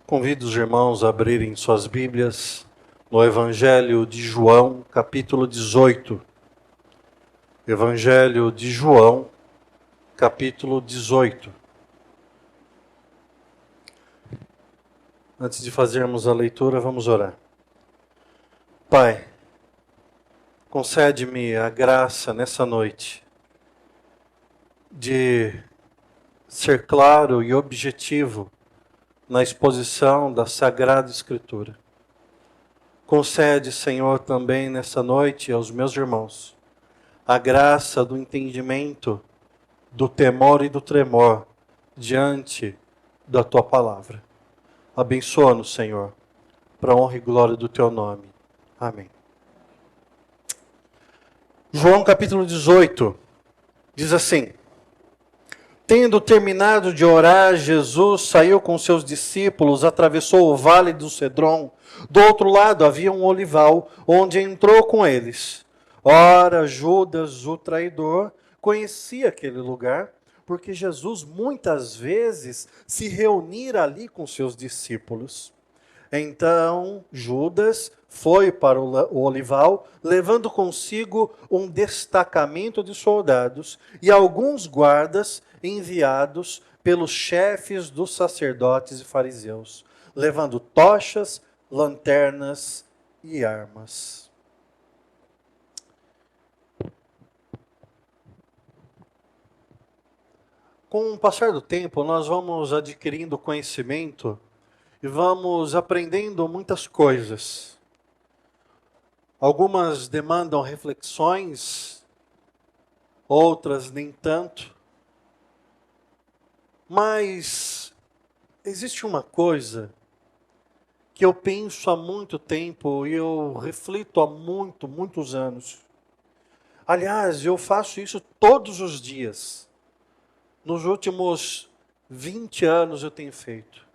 Convido os irmãos a abrirem suas Bíblias no Evangelho de João, capítulo 18. Evangelho de João, capítulo 18. Antes de fazermos a leitura, vamos orar. Pai, concede-me a graça nessa noite de ser claro e objetivo na exposição da Sagrada Escritura. Concede, Senhor, também nessa noite aos meus irmãos a graça do entendimento, do temor e do tremor diante da Tua Palavra. Abençoa-nos, Senhor, para a honra e glória do Teu nome. Amém. João capítulo 18 diz assim: Tendo terminado de orar, Jesus saiu com seus discípulos, atravessou o vale do Cedron. Do outro lado havia um olival, onde entrou com eles. Ora, Judas, o traidor, conhecia aquele lugar, porque Jesus muitas vezes se reunira ali com seus discípulos. Então Judas foi para o olival, levando consigo um destacamento de soldados e alguns guardas enviados pelos chefes dos sacerdotes e fariseus, levando tochas, lanternas e armas. Com o passar do tempo, nós vamos adquirindo conhecimento e vamos aprendendo muitas coisas. Algumas demandam reflexões, outras nem tanto. Mas existe uma coisa que eu penso há muito tempo e eu reflito há muitos anos. Aliás, eu faço isso todos os dias. Nos últimos 20 anos eu tenho feito.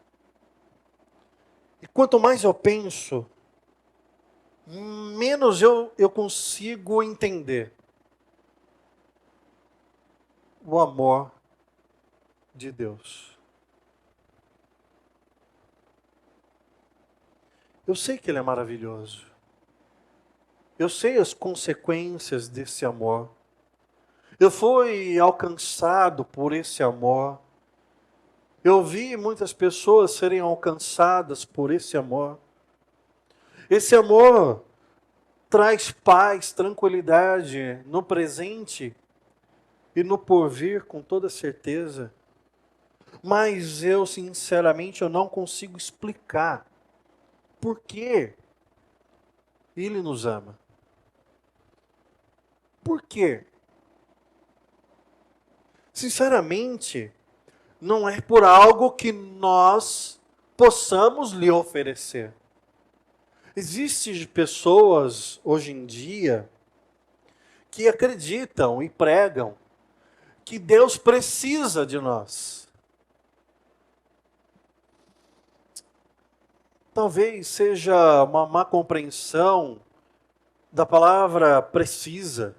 E quanto mais eu penso, menos eu consigo entender o amor de Deus. Eu sei que Ele é maravilhoso. Eu sei as consequências desse amor. Eu fui alcançado por esse amor. Eu vi muitas pessoas serem alcançadas por esse amor. Esse amor traz paz, tranquilidade no presente e no porvir, com toda certeza. Mas eu, sinceramente, eu não consigo explicar por que Ele nos ama. Por quê? Sinceramente, não é por algo que nós possamos lhe oferecer. Existem pessoas hoje em dia que acreditam e pregam que Deus precisa de nós. Talvez seja uma má compreensão da palavra precisa.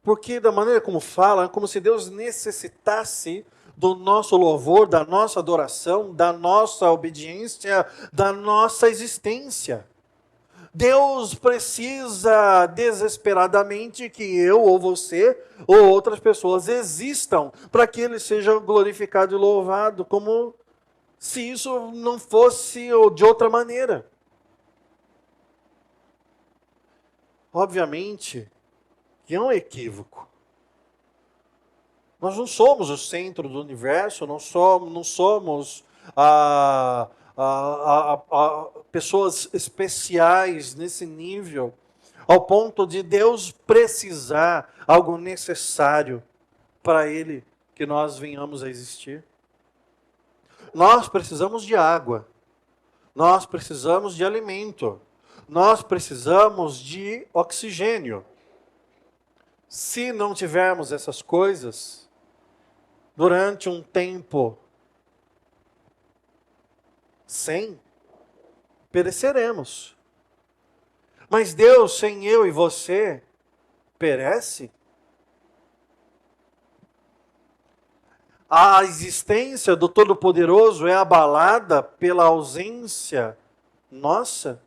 Porque da maneira como fala, é como se Deus necessitasse do nosso louvor, da nossa adoração, da nossa obediência, da nossa existência. Deus precisa desesperadamente que eu ou você ou outras pessoas existam para que Ele seja glorificado e louvado, como se isso não fosse de outra maneira. Obviamente que é um equívoco. Nós não somos o centro do universo, não somos pessoas especiais nesse nível, ao ponto de Deus precisar algo necessário para Ele que nós venhamos a existir. Nós precisamos de água, nós precisamos de alimento, nós precisamos de oxigênio. Se não tivermos essas coisas, durante um tempo pereceremos. Mas Deus, sem eu e você, perece? A existência do Todo-Poderoso é abalada pela ausência nossa?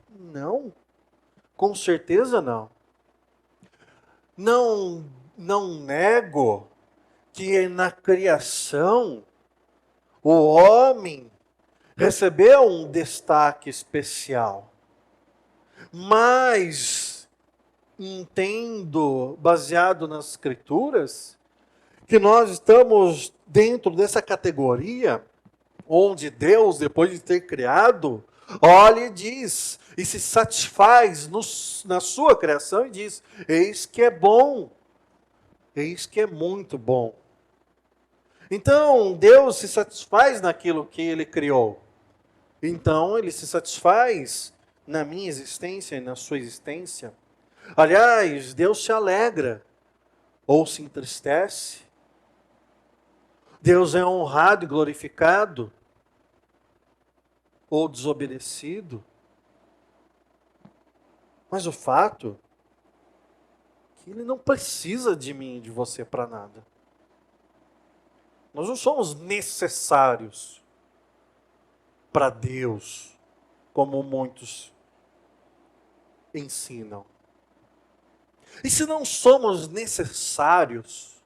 Não, com certeza não. Não nego que na criação o homem recebeu um destaque especial. Mas entendo, baseado nas Escrituras, que nós estamos dentro dessa categoria onde Deus, depois de ter criado, olha e diz, e se satisfaz na sua criação e diz: eis que é bom, eis que é muito bom. Então, Deus se satisfaz naquilo que Ele criou. Então, Ele se satisfaz na minha existência e na sua existência. Aliás, Deus se alegra ou se entristece. Deus é honrado e glorificado ou desobedecido. Mas o fato é que Ele não precisa de mim e de você para nada. Nós não somos necessários para Deus, como muitos ensinam. E se não somos necessários,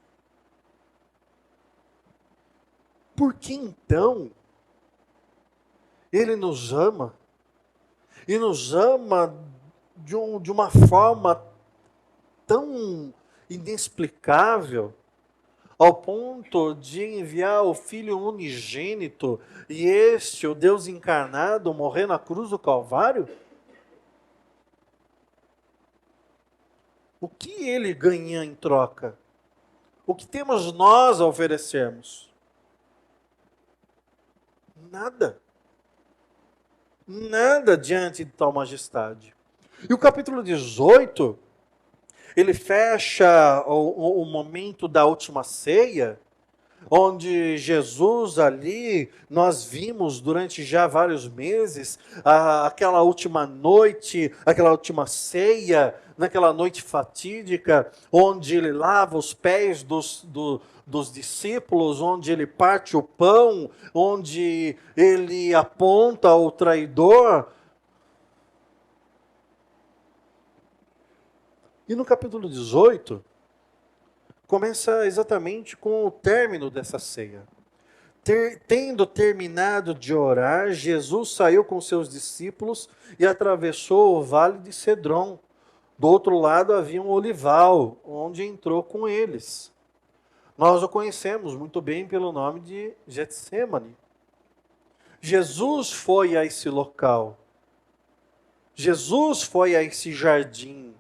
por que então Ele nos ama? E nos ama de uma forma tão inexplicável, ao ponto de enviar o Filho unigênito, e este, o Deus encarnado, morrer na cruz do Calvário? O que Ele ganha em troca? O que temos nós a oferecermos? Nada. Nada diante de tal majestade. E o capítulo 18, ele fecha o momento da última ceia, onde Jesus ali, nós vimos durante já vários meses, aquela última noite, aquela última ceia, naquela noite fatídica, onde ele lava os pés dos discípulos, onde ele parte o pão, onde ele aponta o traidor. E no capítulo 18, começa exatamente com o término dessa ceia. Tendo terminado de orar, Jesus saiu com seus discípulos e atravessou o vale de Cedron. Do outro lado havia um olival, onde entrou com eles. Nós o conhecemos muito bem pelo nome de Getsêmani. Jesus foi a esse local. Jesus foi a esse jardim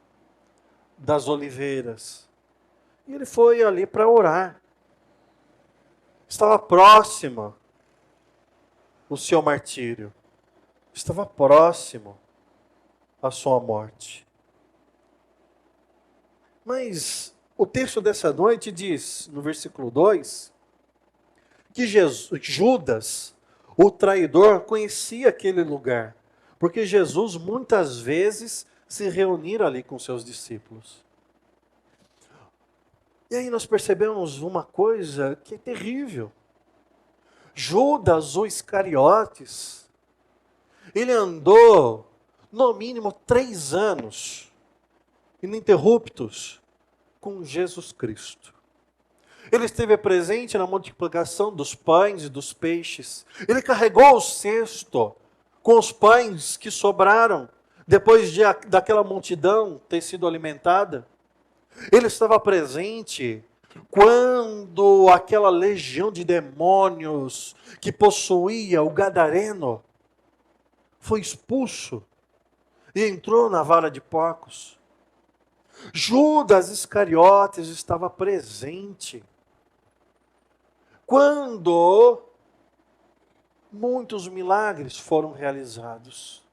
das oliveiras. E ele foi ali para orar. Estava próximo o seu martírio. Estava próximo a sua morte. Mas o texto dessa noite diz, no versículo 2, que Judas, o traidor, conhecia aquele lugar, porque Jesus muitas vezes se reunira ali com seus discípulos. E aí nós percebemos uma coisa que é terrível. Judas, o Iscariotes, ele andou no mínimo 3 anos ininterruptos com Jesus Cristo. Ele esteve presente na multiplicação dos pães e dos peixes. Ele carregou o cesto com os pães que sobraram depois daquela multidão ter sido alimentada. Ele estava presente quando aquela legião de demônios que possuía o gadareno foi expulso e entrou na vara de porcos. Judas Iscariotes estava presente quando muitos milagres foram realizados.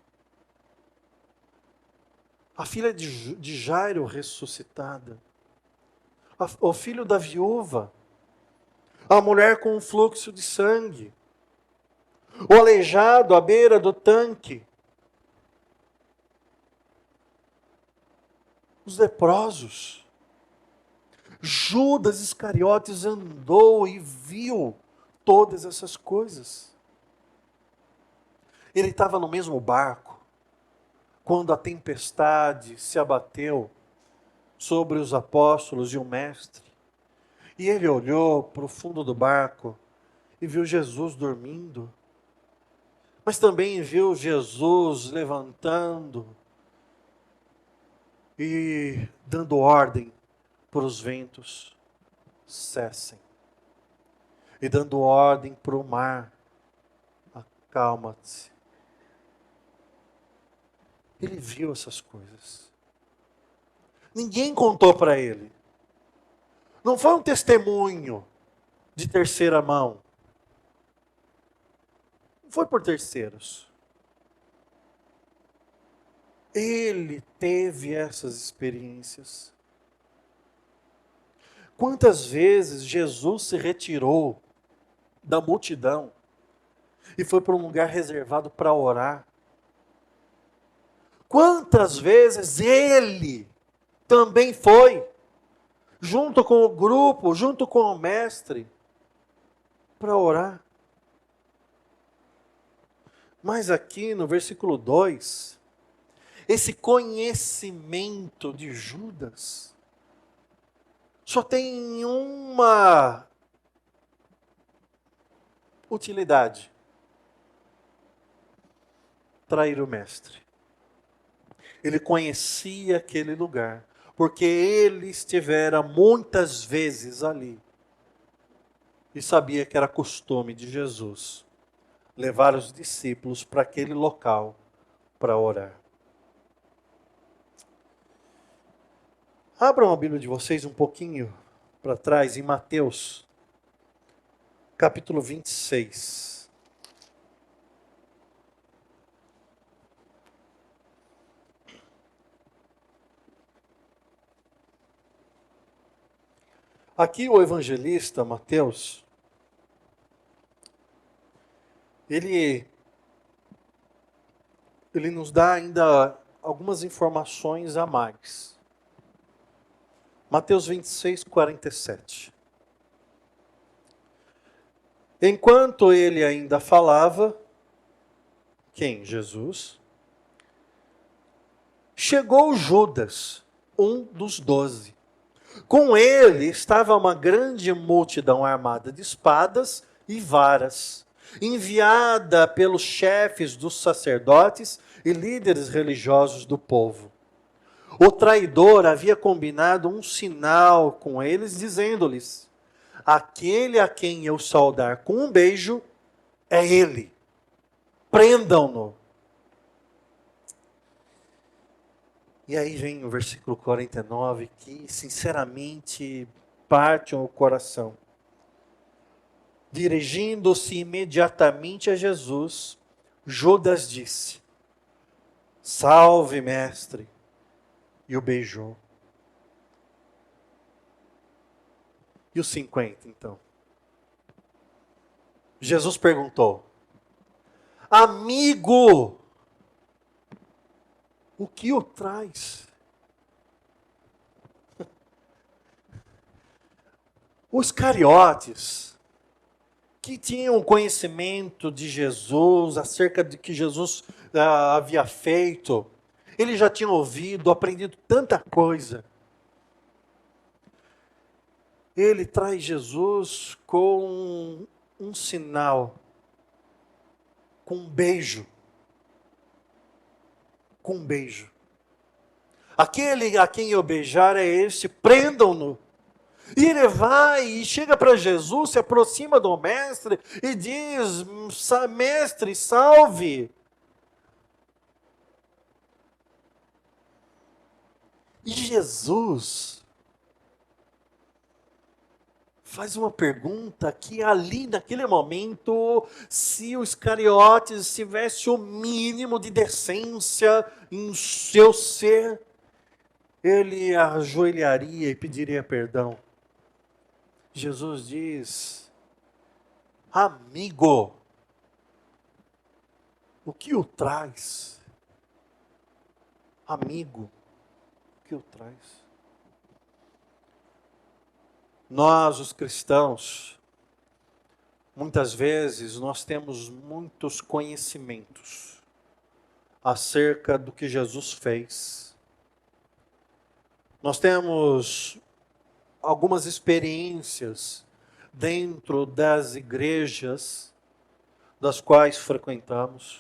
A filha de Jairo ressuscitada, o filho da viúva, a mulher com um fluxo de sangue, o aleijado à beira do tanque, os leprosos. Judas Iscariotes andou e viu todas essas coisas. Ele estava no mesmo barco quando a tempestade se abateu sobre os apóstolos e o mestre. E ele olhou para o fundo do barco e viu Jesus dormindo. Mas também viu Jesus levantando e dando ordem para os ventos: cessem. E dando ordem para o mar: acalma-te. Ele viu essas coisas. Ninguém contou para ele. Não foi um testemunho de terceira mão. Não foi por terceiros. Ele teve essas experiências. Quantas vezes Jesus se retirou da multidão e foi para um lugar reservado para orar? Quantas vezes ele também foi, junto com o grupo, junto com o mestre, para orar? Mas aqui no versículo 2, esse conhecimento de Judas só tem uma utilidade: trair o mestre. Ele conhecia aquele lugar, porque ele estivera muitas vezes ali e sabia que era costume de Jesus levar os discípulos para aquele local para orar. Abram a Bíblia de vocês um pouquinho para trás, em Mateus, capítulo 26. Aqui o evangelista Mateus, ele nos dá ainda algumas informações a mais. Mateus 26, 47. Enquanto ele ainda falava, quem? Jesus. Chegou Judas, um dos 12. Com ele estava uma grande multidão armada de espadas e varas, enviada pelos chefes dos sacerdotes e líderes religiosos do povo. O traidor havia combinado um sinal com eles, dizendo-lhes: aquele a quem eu saudar com um beijo é ele. Prendam-no. E aí vem o versículo 49, que sinceramente parte o coração. Dirigindo-se imediatamente a Jesus, Judas disse: salve, mestre, e o beijou. E os 50, então? Jesus perguntou: amigo, o que o traz? Os Iscariotes, que tinham conhecimento de Jesus, acerca de que Jesus havia feito, ele já tinha ouvido, aprendido tanta coisa. Ele traz Jesus com um sinal, com um beijo. Com um beijo. Aquele a quem eu beijar é este, prendam-no. E ele vai e chega para Jesus, se aproxima do mestre e diz: mestre, salve. E Jesus faz uma pergunta que ali naquele momento, se o Iscariotes tivesse o mínimo de decência em seu ser, ele ajoelharia e pediria perdão. Jesus diz: amigo, o que o traz? Amigo, o que o traz? Nós, os cristãos, muitas vezes nós temos muitos conhecimentos acerca do que Jesus fez. Nós temos algumas experiências dentro das igrejas das quais frequentamos.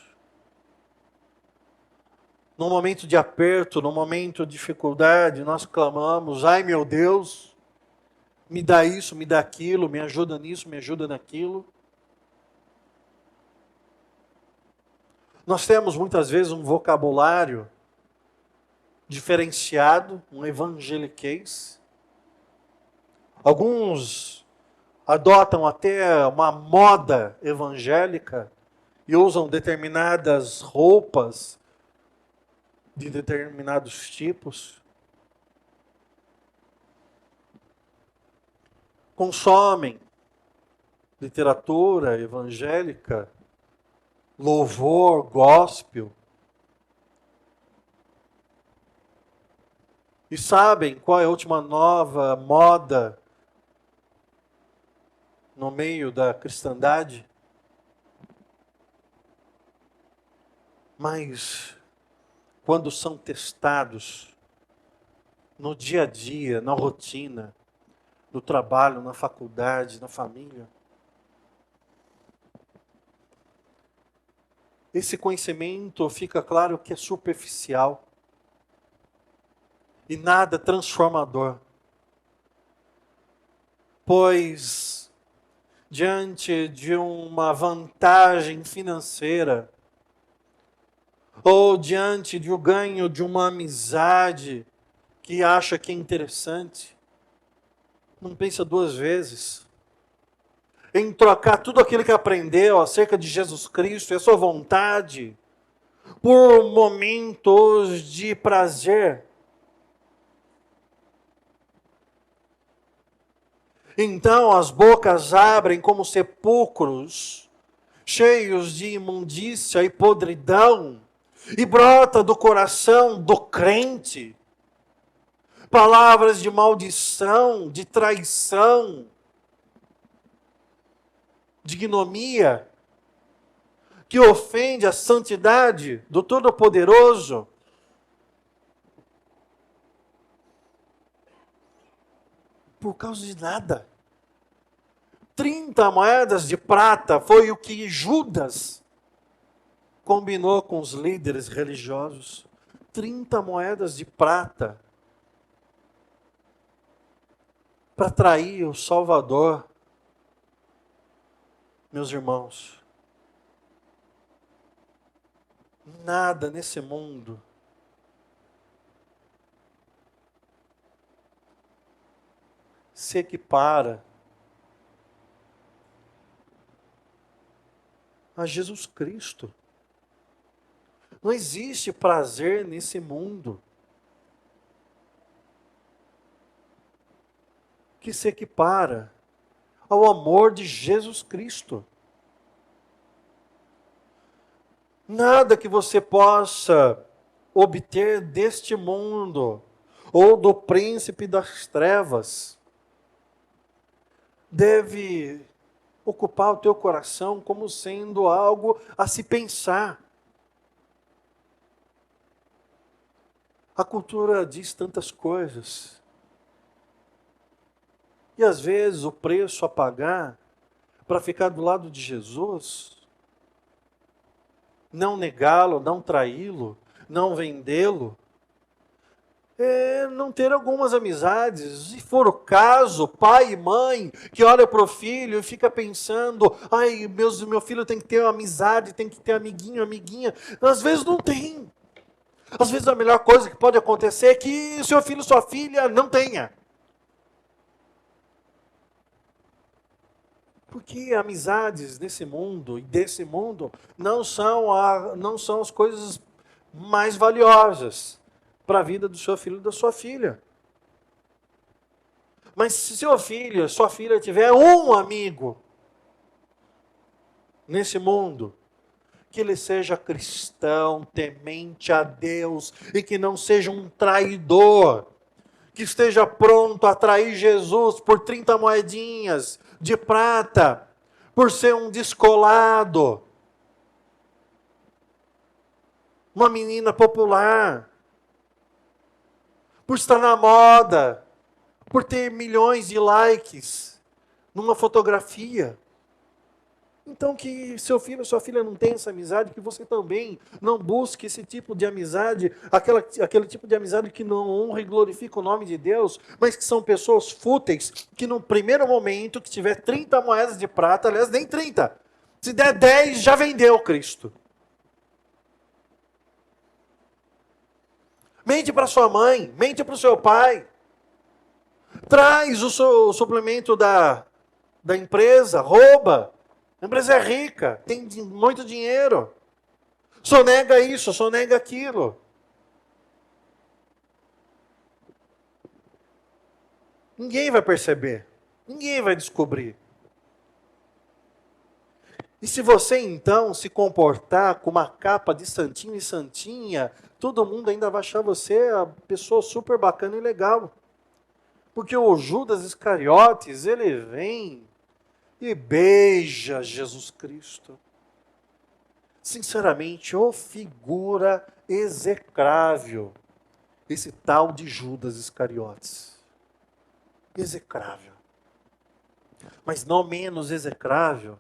No momento de aperto, no momento de dificuldade, nós clamamos: ai meu Deus, me dá isso, me dá aquilo, me ajuda nisso, me ajuda naquilo. Nós temos muitas vezes um vocabulário diferenciado, um evangeliquez. Alguns adotam até uma moda evangélica e usam determinadas roupas de determinados tipos. Consomem literatura evangélica, louvor, gospel. E sabem qual é a última nova moda no meio da cristandade? Mas, quando são testados no dia a dia, na rotina, no trabalho, na faculdade, na família, esse conhecimento fica claro que é superficial e nada transformador. Pois, diante de uma vantagem financeira, ou diante do ganho de uma amizade que acha que é interessante, não pensa duas vezes em trocar tudo aquilo que aprendeu acerca de Jesus Cristo e a sua vontade por momentos de prazer. Então as bocas abrem como sepulcros, cheios de imundícia e podridão, e brota do coração do crente palavras de maldição, de traição, de ignomia, que ofende a santidade do Todo-Poderoso. Por causa de nada. 30 moedas de prata foi o que Judas combinou com os líderes religiosos. 30 moedas de prata para trair o Salvador. Meus irmãos, nada nesse mundo se equipara a Jesus Cristo. Não existe prazer nesse mundo que se equipara ao amor de Jesus Cristo. Nada que você possa obter deste mundo ou do príncipe das trevas deve ocupar o teu coração como sendo algo a se pensar. A cultura diz tantas coisas. E às vezes o preço a pagar para ficar do lado de Jesus, não negá-lo, não traí-lo, não vendê-lo, é não ter algumas amizades. Se for o caso, pai e mãe que olha para o filho e fica pensando: ai, meu filho tem que ter uma amizade, tem que ter amiguinho, amiguinha. Às vezes não tem. Às vezes a melhor coisa que pode acontecer é que seu filho, sua filha não tenha. Porque amizades nesse mundo e desse mundo não são as coisas mais valiosas para a vida do seu filho e da sua filha. Mas se seu filho, sua filha tiver um amigo nesse mundo, que ele seja cristão, temente a Deus, e que não seja um traidor, que esteja pronto a trair Jesus por 30 moedinhas de prata, por ser um descolado, uma menina popular, por estar na moda, por ter milhões de likes numa fotografia. Então que seu filho ou sua filha não tenha essa amizade, que você também não busque esse tipo de amizade, aquele tipo de amizade que não honra e glorifica o nome de Deus, mas que são pessoas fúteis, que no primeiro momento que tiver 30 moedas de prata, aliás, nem 30, se der 10, já vendeu Cristo. Mente para sua mãe, mente para o seu pai, traz o suplemento da empresa, rouba. A empresa é rica, tem muito dinheiro. Sonega isso, sonega aquilo. Ninguém vai perceber. Ninguém vai descobrir. E se você então se comportar com uma capa de santinho e santinha, todo mundo ainda vai achar você a pessoa super bacana e legal. Porque o Judas Iscariotes, ele vem e beija Jesus Cristo. Sinceramente, ô figura execrável, esse tal de Judas Iscariotes. Execrável. Mas não menos execrável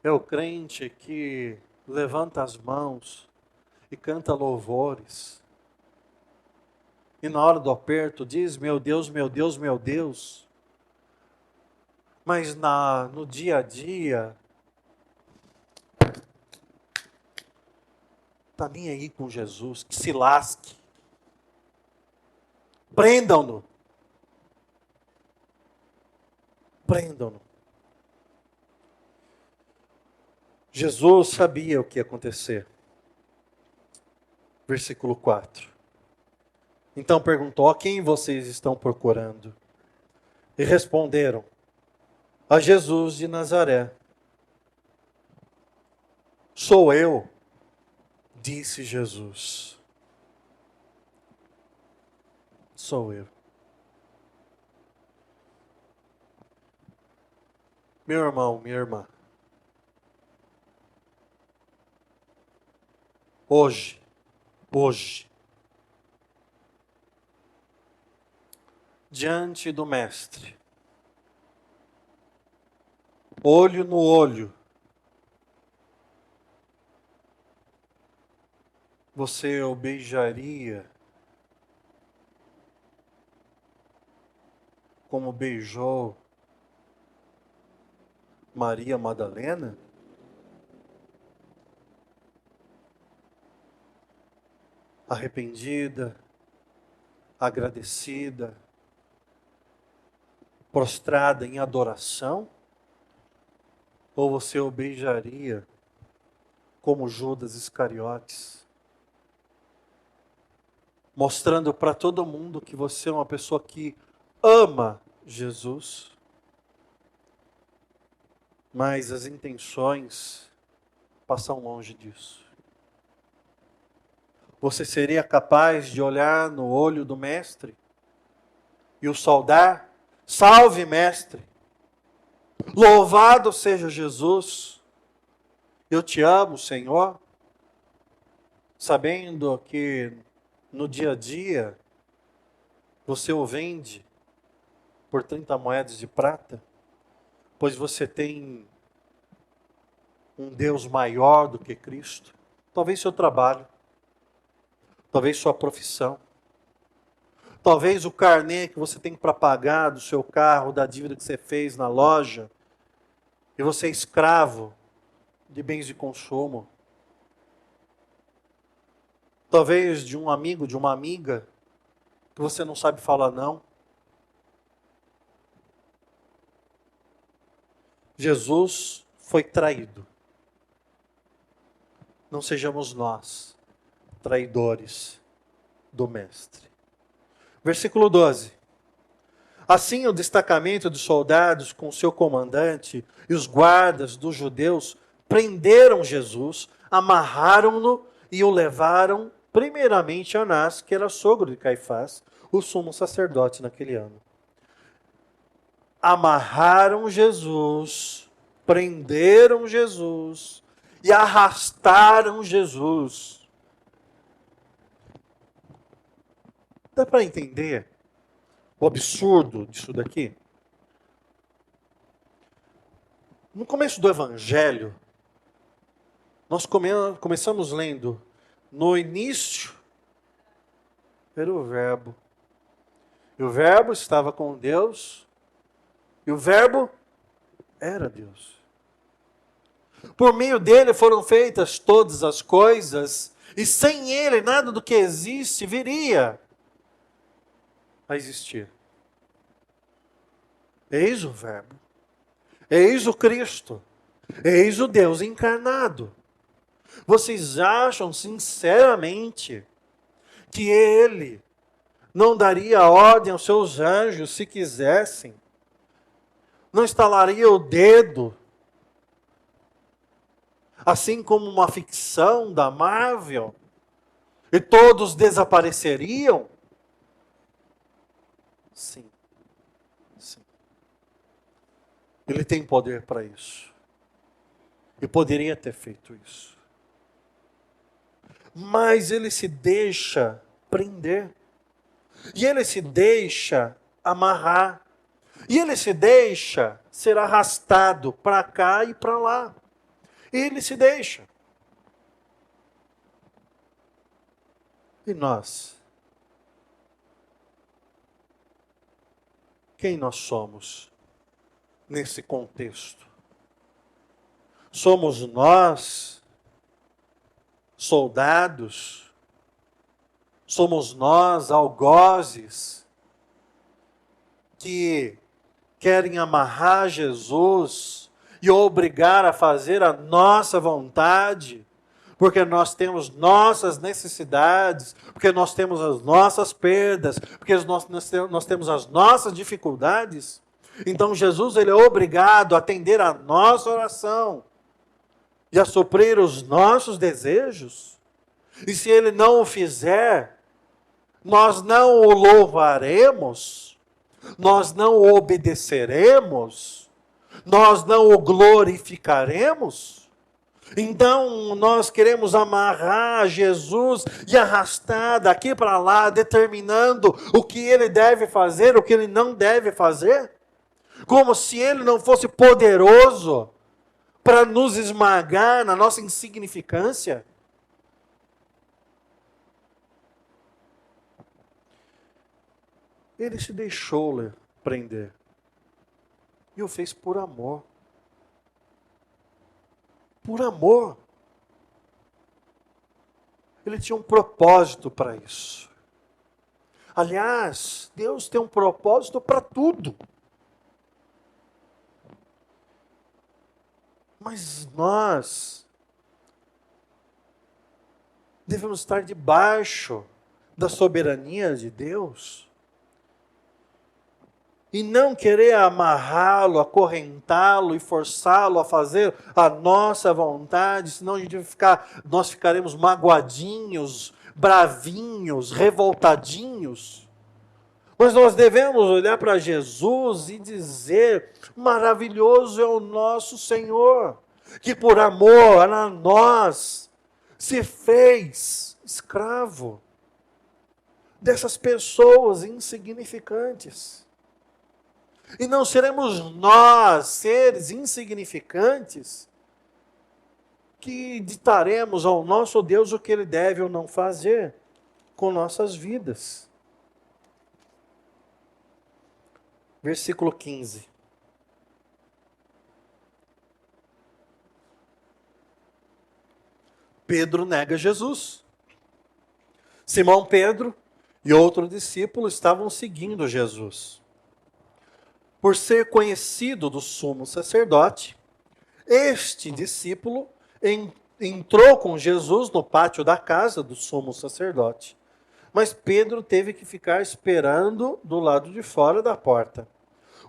é o crente que levanta as mãos e canta louvores. E na hora do aperto diz, meu Deus, meu Deus, meu Deus. Mas no dia a dia, está nem aí com Jesus, que se lasque. Prendam-no. Prendam-no. Jesus sabia o que ia acontecer. Versículo 4. Então perguntou, a quem vocês estão procurando? E responderam, a Jesus de Nazaré. Sou eu, disse Jesus. Sou eu. Meu irmão, minha irmã. Hoje, diante do Mestre, olho no olho, você o beijaria como beijou Maria Madalena? Arrependida, agradecida, prostrada em adoração? Ou você o beijaria como Judas Iscariotes, mostrando para todo mundo que você é uma pessoa que ama Jesus, mas as intenções passam longe disso? Você seria capaz de olhar no olho do Mestre e o saudar? Salve, Mestre! Louvado seja Jesus! Eu te amo, Senhor, sabendo que no dia a dia você o vende por 30 moedas de prata, pois você tem um Deus maior do que Cristo. Talvez seu trabalho, talvez sua profissão, talvez o carnê que você tem para pagar do seu carro, da dívida que você fez na loja, e você é escravo de bens de consumo. Talvez de um amigo, de uma amiga, que você não sabe falar não. Jesus foi traído. Não sejamos nós traidores do Mestre. Versículo 12. Assim o destacamento dos soldados com seu comandante e os guardas dos judeus prenderam Jesus, amarraram-no e o levaram primeiramente a Anás, que era sogro de Caifás, o sumo sacerdote naquele ano. Amarraram Jesus, prenderam Jesus e arrastaram Jesus. Dá para entender o absurdo disso daqui? No começo do Evangelho, nós começamos lendo, no início era o Verbo. E o Verbo estava com Deus, e o Verbo era Deus. Por meio dele foram feitas todas as coisas, e sem ele nada do que existe viria a existir. Eis o Verbo, eis o Cristo, eis o Deus encarnado. Vocês acham sinceramente que ele não daria ordem aos seus anjos se quisessem? Não estalaria o dedo? Assim como uma ficção da Marvel? E todos desapareceriam? Sim. Sim. Ele tem poder para isso. E poderia ter feito isso. Mas ele se deixa prender. E ele se deixa amarrar. E ele se deixa ser arrastado para cá e para lá. Ele se deixa. E nós? Quem nós somos nesse contexto? Somos nós soldados? Somos nós algozes que querem amarrar Jesus e obrigar a fazer a nossa vontade, porque nós temos nossas necessidades, porque nós temos as nossas perdas, porque nós temos as nossas dificuldades? Então Jesus ele é obrigado a atender a nossa oração e a suprir os nossos desejos? E se ele não o fizer, nós não o louvaremos? Nós não o obedeceremos? Nós não o glorificaremos? Então nós queremos amarrar Jesus e arrastar daqui para lá, determinando o que ele deve fazer, o que ele não deve fazer? Como se ele não fosse poderoso para nos esmagar na nossa insignificância? Ele se deixou prender. E o fez por amor. Por amor. Ele tinha um propósito para isso. Aliás, Deus tem um propósito para tudo. Mas nós devemos estar debaixo da soberania de Deus. E não querer amarrá-lo, acorrentá-lo e forçá-lo a fazer a nossa vontade, senão nós ficaremos magoadinhos, bravinhos, revoltadinhos. Mas nós devemos olhar para Jesus e dizer: maravilhoso é o nosso Senhor, que por amor a nós se fez escravo dessas pessoas insignificantes. E não seremos nós, seres insignificantes, que ditaremos ao nosso Deus o que Ele deve ou não fazer com nossas vidas. Versículo 15. Pedro nega Jesus. Simão Pedro e outro discípulo estavam seguindo Jesus. Por ser conhecido do sumo sacerdote, este discípulo entrou com Jesus no pátio da casa do sumo sacerdote. Mas Pedro teve que ficar esperando do lado de fora da porta.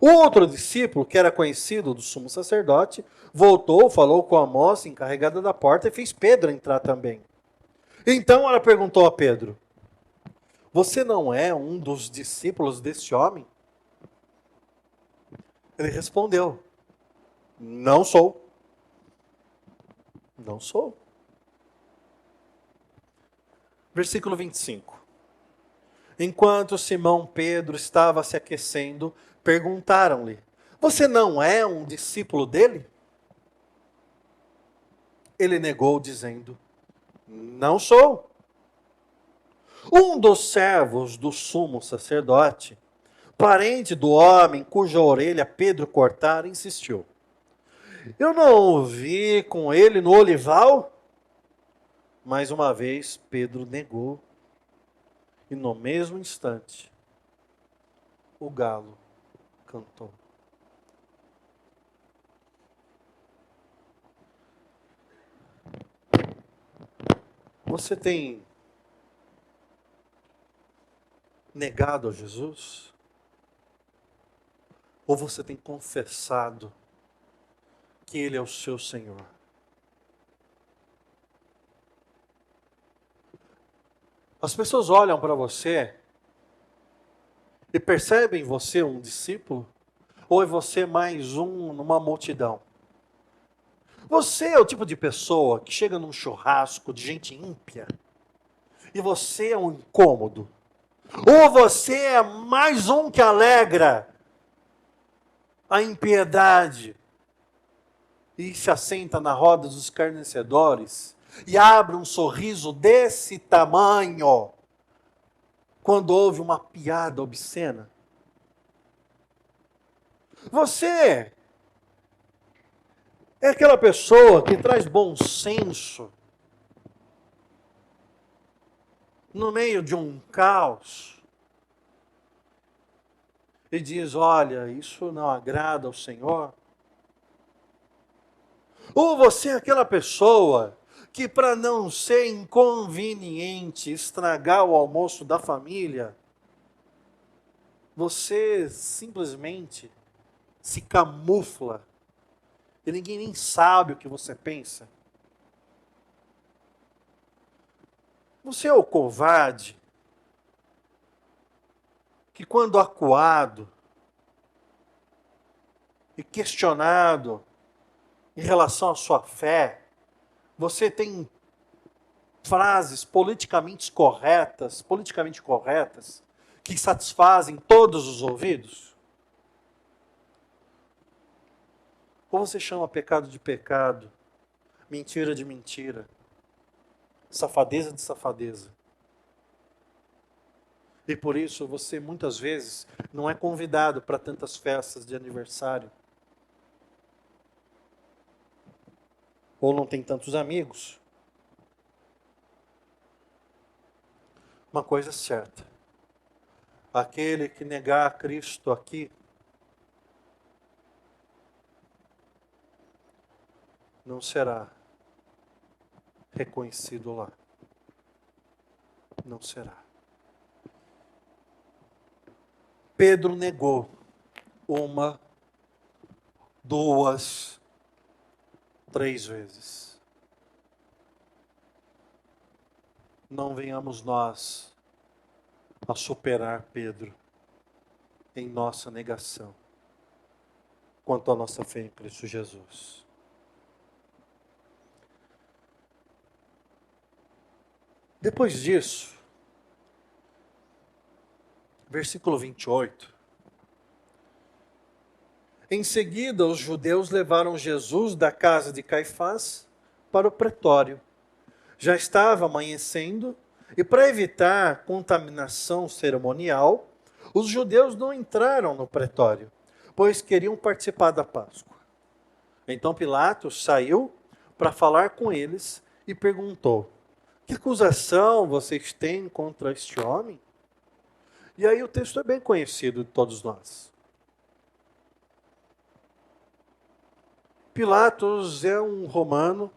O outro discípulo, que era conhecido do sumo sacerdote, voltou, falou com a moça encarregada da porta e fez Pedro entrar também. Então ela perguntou a Pedro: você não é um dos discípulos deste homem? Ele respondeu: não sou. Não sou. Versículo 25. Enquanto Simão Pedro estava se aquecendo, perguntaram-lhe: você não é um discípulo dele? Ele negou, dizendo: não sou. Um dos servos do sumo sacerdote, parente do homem cuja orelha Pedro cortara, insistiu: eu não o vi com ele no olival? Mais uma vez, Pedro negou. E no mesmo instante, o galo cantou. Você tem negado a Jesus? Ou você tem confessado que Ele é o seu Senhor? As pessoas olham para você e percebem você um discípulo? Ou é você mais um numa multidão? Você é o tipo de pessoa que chega num churrasco de gente ímpia e você é um incômodo? Ou você é mais um que alegra a impiedade e se assenta na roda dos escarnecedores e abre um sorriso desse tamanho quando ouve uma piada obscena? Você é aquela pessoa que traz bom senso no meio de um caos e diz: olha, isso não agrada ao Senhor? Ou você é aquela pessoa que, para não ser inconveniente, estragar o almoço da família, você simplesmente se camufla e ninguém nem sabe o que você pensa? Você é o covarde que, quando acuado e questionado em relação à sua fé, você tem frases politicamente corretas que satisfazem todos os ouvidos? Ou você chama pecado de pecado, mentira de mentira, safadeza de safadeza? E por isso você muitas vezes não é convidado para tantas festas de aniversário. Ou não tem tantos amigos. Uma coisa é certa: aquele que negar a Cristo aqui, não será reconhecido lá. Não será. Pedro negou uma, duas, 3 vezes. Não venhamos nós a superar Pedro em nossa negação quanto à nossa fé em Cristo Jesus. Depois disso, versículo 28. Em seguida, os judeus levaram Jesus da casa de Caifás para o pretório. Já estava amanhecendo e, para evitar contaminação cerimonial, os judeus não entraram no pretório, pois queriam participar da Páscoa. Então Pilatos saiu para falar com eles e perguntou: que acusação vocês têm contra este homem? E aí o texto é bem conhecido de todos nós. Pilatos é um romano,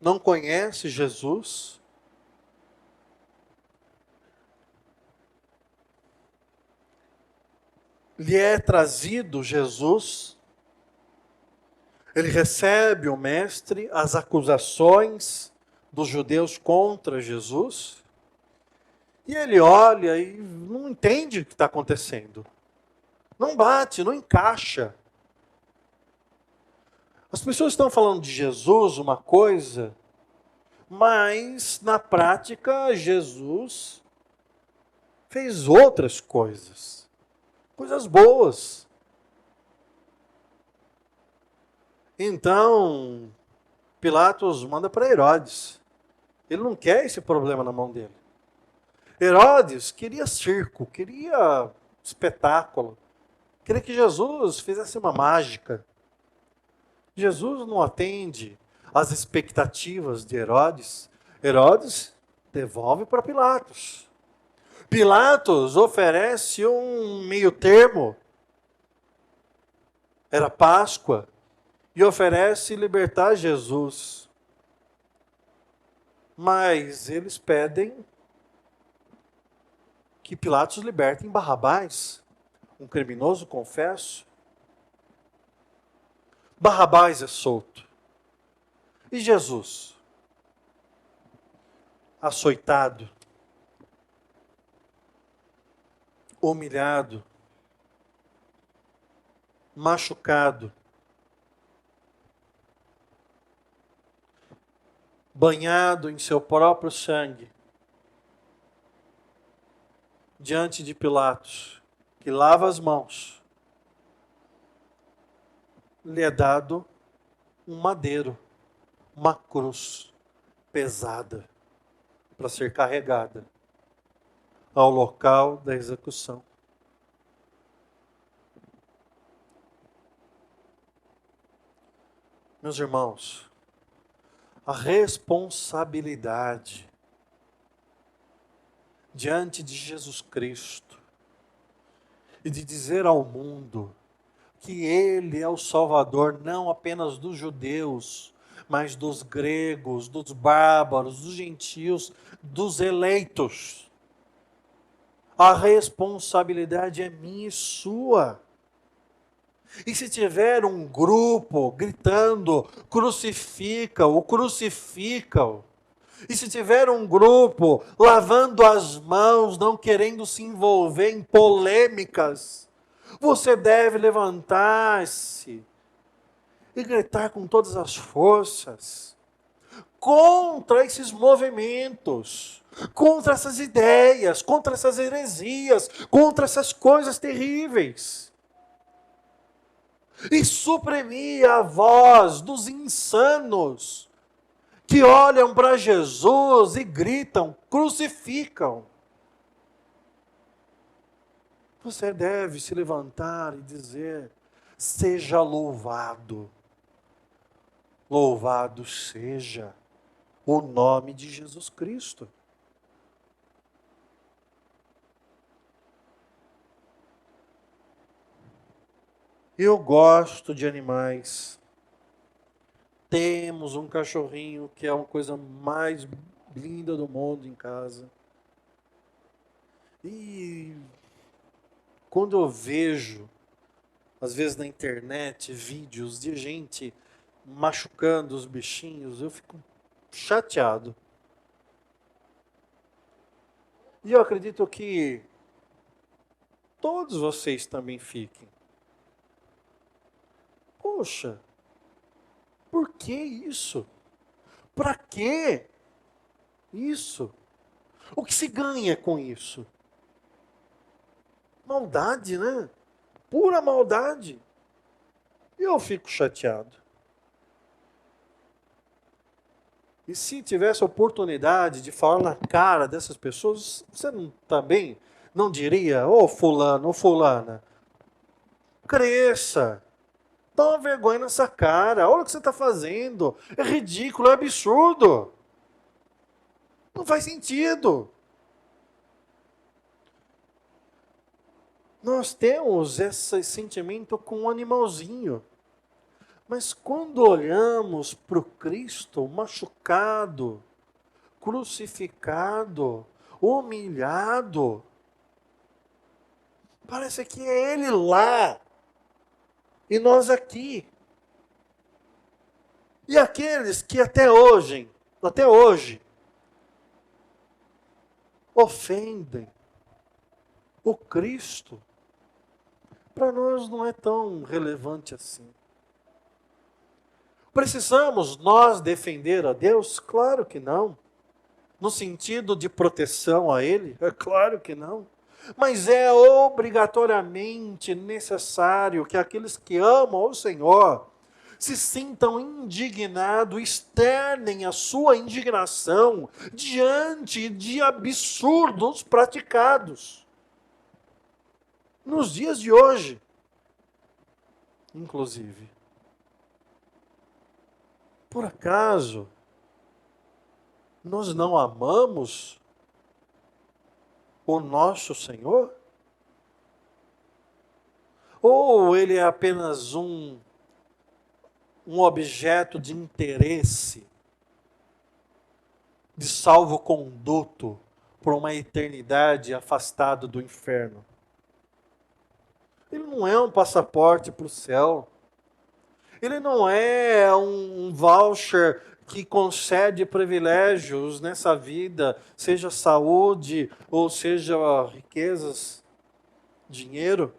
não conhece Jesus, lhe é trazido Jesus, ele recebe o mestre, as acusações dos judeus contra Jesus, E ele olha e não entende o que está acontecendo. Não bate, não encaixa. As pessoas estão falando de Jesus uma coisa, mas na prática Jesus fez outras coisas. Coisas boas. Então, Pilatos manda para Herodes. Ele não quer esse problema na mão dele. Herodes queria circo, queria espetáculo. Queria que Jesus fizesse uma mágica. Jesus não atende às expectativas de Herodes. Herodes devolve para Pilatos. Pilatos oferece um meio termo. Era Páscoa. E oferece libertar Jesus. Mas eles pedem que Pilatos liberte Barrabás, um criminoso, confesso. Barrabás é solto. E Jesus? Açoitado, humilhado, machucado, banhado em seu próprio sangue, diante de Pilatos, que lava as mãos, lhe é dado um madeiro, uma cruz pesada para ser carregada ao local da execução. Meus irmãos, a responsabilidade diante de Jesus Cristo e de dizer ao mundo que Ele é o Salvador não apenas dos judeus, mas dos gregos, dos bárbaros, dos gentios, dos eleitos. A responsabilidade é minha e sua. E se tiver um grupo gritando, crucifica-o, crucifica-o. E se tiver um grupo lavando as mãos, não querendo se envolver em polêmicas, você deve levantar-se e gritar com todas as forças contra esses movimentos, contra essas ideias, contra essas heresias, contra essas coisas terríveis. E suprimir a voz dos insanos que olham para Jesus e gritam, crucificam. Você deve se levantar e dizer, seja louvado. Louvado seja o nome de Jesus Cristo. Eu gosto de animais. Temos um cachorrinho que é a coisa mais linda do mundo em casa. E quando eu vejo, às vezes na internet, vídeos de gente machucando os bichinhos, eu fico chateado. E eu acredito que todos vocês também fiquem. Poxa, por que isso? Para que isso? O que se ganha com isso? Maldade, né? Pura maldade. E eu fico chateado. E se tivesse a oportunidade de falar na cara dessas pessoas, você não, também não diria, ô fulano, ô fulana, cresça, dá uma vergonha nessa cara, olha o que você está fazendo, é ridículo, é absurdo. Não faz sentido. Nós temos esse sentimento com um animalzinho. Mas quando olhamos para o Cristo machucado, crucificado, humilhado, parece que é Ele lá e nós aqui. E aqueles que até hoje, ofendem o Cristo, para nós não é tão relevante assim. Precisamos nós defender a Deus? Claro que não. No sentido de proteção a Ele? É claro que não. Mas é obrigatoriamente necessário que aqueles que amam o Senhor se sintam indignados, externem a sua indignação diante de absurdos praticados. Nos dias de hoje, inclusive. Por acaso, nós não amamos o nosso Senhor? Ou ele é apenas um objeto de interesse, de salvo-conduto por uma eternidade afastado do inferno? Ele não é um passaporte para o céu. Ele não é um voucher que concede privilégios nessa vida, seja saúde ou seja riquezas, dinheiro.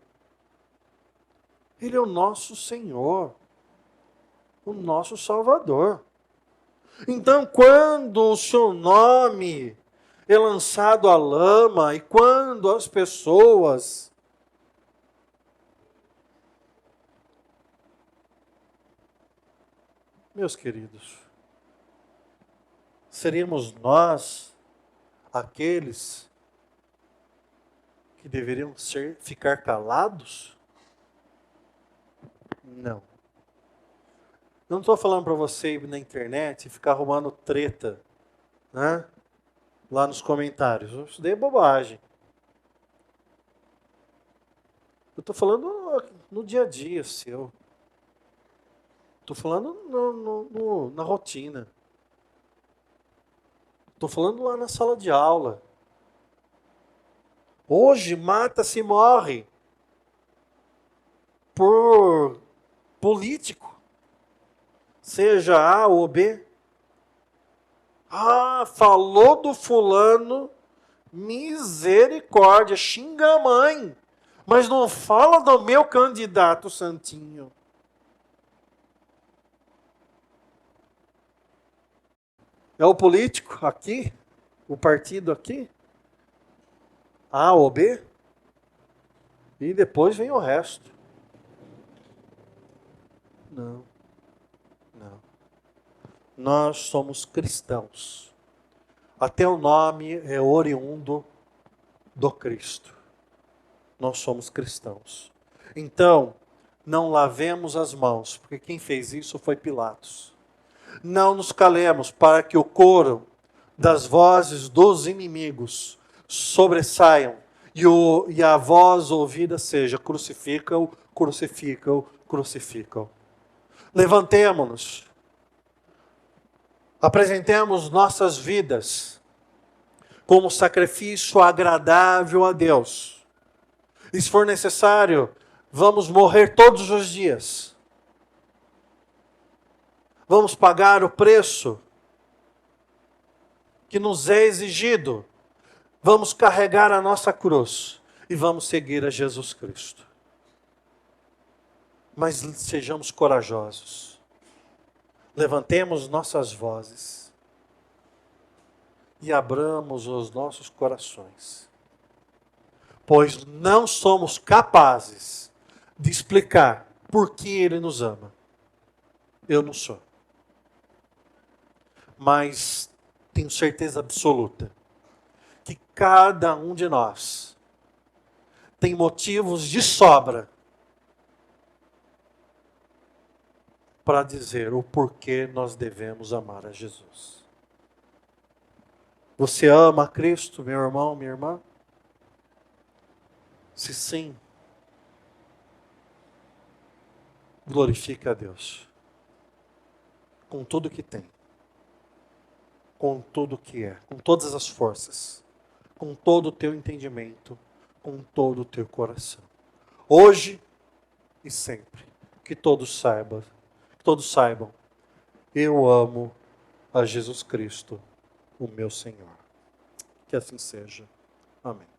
Ele é o nosso Senhor, o nosso Salvador. Então, quando o seu nome é lançado à lama e quando as pessoas meus queridos, seríamos nós aqueles que deveriam ficar calados? Não. Não estou falando para você ir na internet e ficar arrumando treta, né? Lá nos comentários. Isso daí é bobagem. Eu estou falando no dia a dia seu. Estou falando na rotina. Estou falando lá na sala de aula. Hoje mata-se e morre por político, seja A ou B. Ah, falou do fulano, misericórdia, xinga a mãe, mas não fala do meu candidato santinho. É o político aqui? O partido aqui? A ou B? E depois vem o resto. Não. Não. Nós somos cristãos. Até o nome é oriundo do Cristo. Nós somos cristãos. Então, não lavemos as mãos, porque quem fez isso foi Pilatos. Não nos calemos para que o coro das vozes dos inimigos sobressaiam e a voz ouvida seja: crucifica-o, crucifica-o, crucifica-o. Levantemo-nos, apresentemos nossas vidas como sacrifício agradável a Deus. E se for necessário, vamos morrer todos os dias. Vamos pagar o preço que nos é exigido. Vamos carregar a nossa cruz e vamos seguir a Jesus Cristo. Mas sejamos corajosos. Levantemos nossas vozes e abramos os nossos corações. Pois não somos capazes de explicar por que Ele nos ama. Eu não sou. Mas tenho certeza absoluta que cada um de nós tem motivos de sobra para dizer o porquê nós devemos amar a Jesus. Você ama a Cristo, meu irmão, minha irmã? Se sim, glorifique a Deus com tudo que tem, com tudo que é, com todas as forças, com todo o teu entendimento, com todo o teu coração. Hoje e sempre, que todos saibam, eu amo a Jesus Cristo, o meu Senhor. Que assim seja. Amém.